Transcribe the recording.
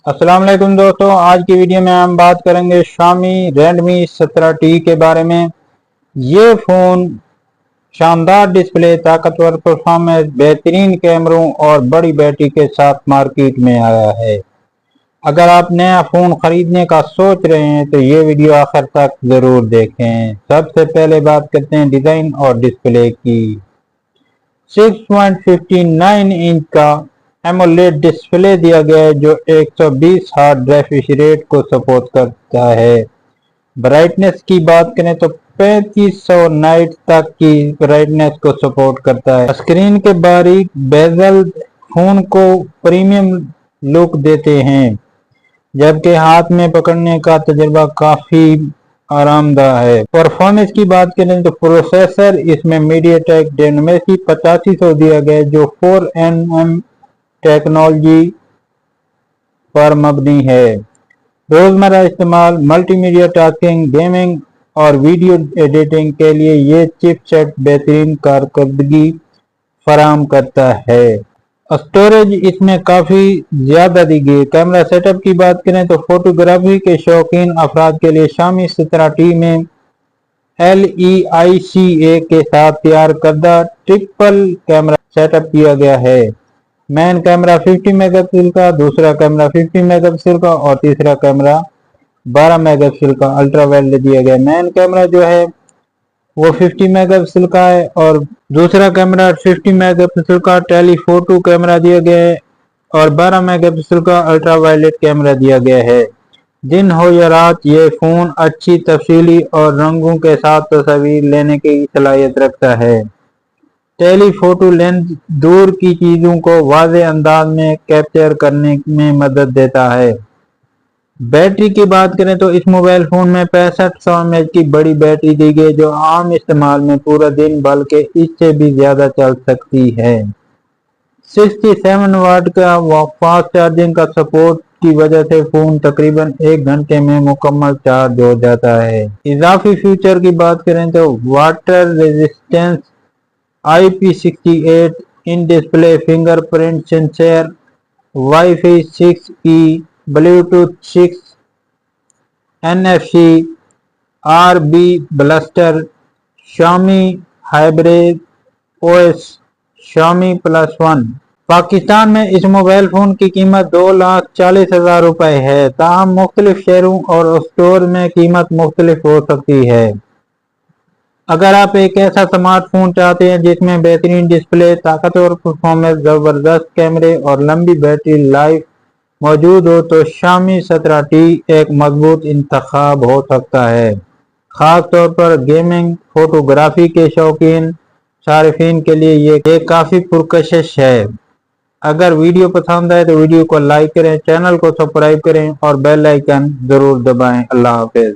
السلام علیکم دوستوں، آج کی ویڈیو میں ہم بات کریں گے شامی ریڈمی 17T کے بارے میں۔ یہ فون شاندار ڈسپلے، طاقتور پرفارمنس، بہترین کیمروں اور بڑی بیٹری کے ساتھ مارکیٹ میں آیا ہے۔ اگر آپ نیا فون خریدنے کا سوچ رہے ہیں تو یہ ویڈیو آخر تک ضرور دیکھیں۔ سب سے پہلے بات کرتے ہیں ڈیزائن اور ڈسپلے کی۔ 6.59 انچ کا ایمولیڈ ڈسپلے دیا گیا ہے جو 120 ہرٹز ریفریش ریٹ کو سپورٹ کرتا ہے۔ برائٹنس کی بات کریں تو 3500 نائٹ تک کی برائٹنس کو سپورٹ کرتا ہے۔ اسکرین کے باریک بیزل فون کو پریمیم لک دیتے ہیں، جبکہ ہاتھ میں پکڑنے کا تجربہ کافی آرام دہ ہے۔ پرفارمنس کی بات کریں تو پروسیسر اس میں میڈیا ٹیک ڈائنامسٹی 8500 دیا گیا ہے جو 4nm ٹیکنالوجی پر مبنی ہے۔ روزمرہ استعمال، ملٹی میڈیا ٹاسکنگ، گیمنگ اور ویڈیو ایڈیٹنگ کے لیے یہ چپ سیٹ بہترین کارکردگی فراہم کرتا ہے۔ اسٹوریج اس میں کافی زیادہ دی گئی۔ کیمرہ سیٹ اپ کی بات کریں تو فوٹوگرافی کے شوقین افراد کے لیے شامی 17T میں LEICA کے ساتھ تیار کردہ ٹرپل کیمرہ سیٹ اپ کیا گیا ہے۔ مین کیمرہ 50 میگا پکسل کا، دوسرا کیمرہ 50 میگا پکسل کا اور تیسرا کیمرہ 12 میگا پکسل کا الٹرا وائلڈ دیا گیا ہے۔ مین کیمرہ جو ہے وہ 50 میگا پکسل کا ہے اور دوسرا کیمرہ 50 میگا پکسل کا ٹیلی فوٹو کیمرہ دیا گیا ہے اور 12 میگا پکسل کا الٹرا وائلٹ کیمرہ دیا گیا ہے۔ دن ہو یا رات، یہ فون اچھی تفصیلی اور رنگوں کے ساتھ تصاویر لینے کی صلاحیت رکھتا ہے۔ ٹیلی فوٹو لینس دور کی چیزوں کو واضح انداز میں کیپچر کرنے میں مدد دیتا ہے۔ بیٹری کی بات کریں تو اس موبائل فون میں 6500 mAh کی بڑی بیٹری دی گئی جو عام استعمال میں پورا دن بلکہ اس سے بھی زیادہ چل سکتی ہے۔ 67 واٹ کا فاسٹ چارجنگ کا سپورٹ کی وجہ سے فون تقریباً 1 گھنٹے میں مکمل چارج ہو جاتا ہے۔ اضافی فیچر کی بات کریں تو water resistance, IP68 in display fingerprint sensor, wi fi 6E، Bluetooth 6، NFC، RB blaster, Xiaomi hybrid OS، Xiaomi +1۔ Pakistan میں اس موبائل فون کی قیمت 2,40,000 روپے ہے، تاہم مختلف شہروں اور اسٹور میں قیمت مختلف ہو سکتی ہے۔ اگر آپ ایک ایسا سمارٹ فون چاہتے ہیں جس میں بہترین ڈسپلے، طاقتور پرفارمنس، زبردست کیمرے اور لمبی بیٹری لائف موجود ہو تو شامی 17T ایک مضبوط انتخاب ہو سکتا ہے، خاص طور پر گیمنگ فوٹوگرافی کے شوقین صارفین کے لیے یہ کافی پرکشش ہے۔ اگر ویڈیو پسند آئے تو ویڈیو کو لائک کریں، چینل کو سبسکرائب کریں اور بیل آئیکن ضرور دبائیں۔ اللہ حافظ۔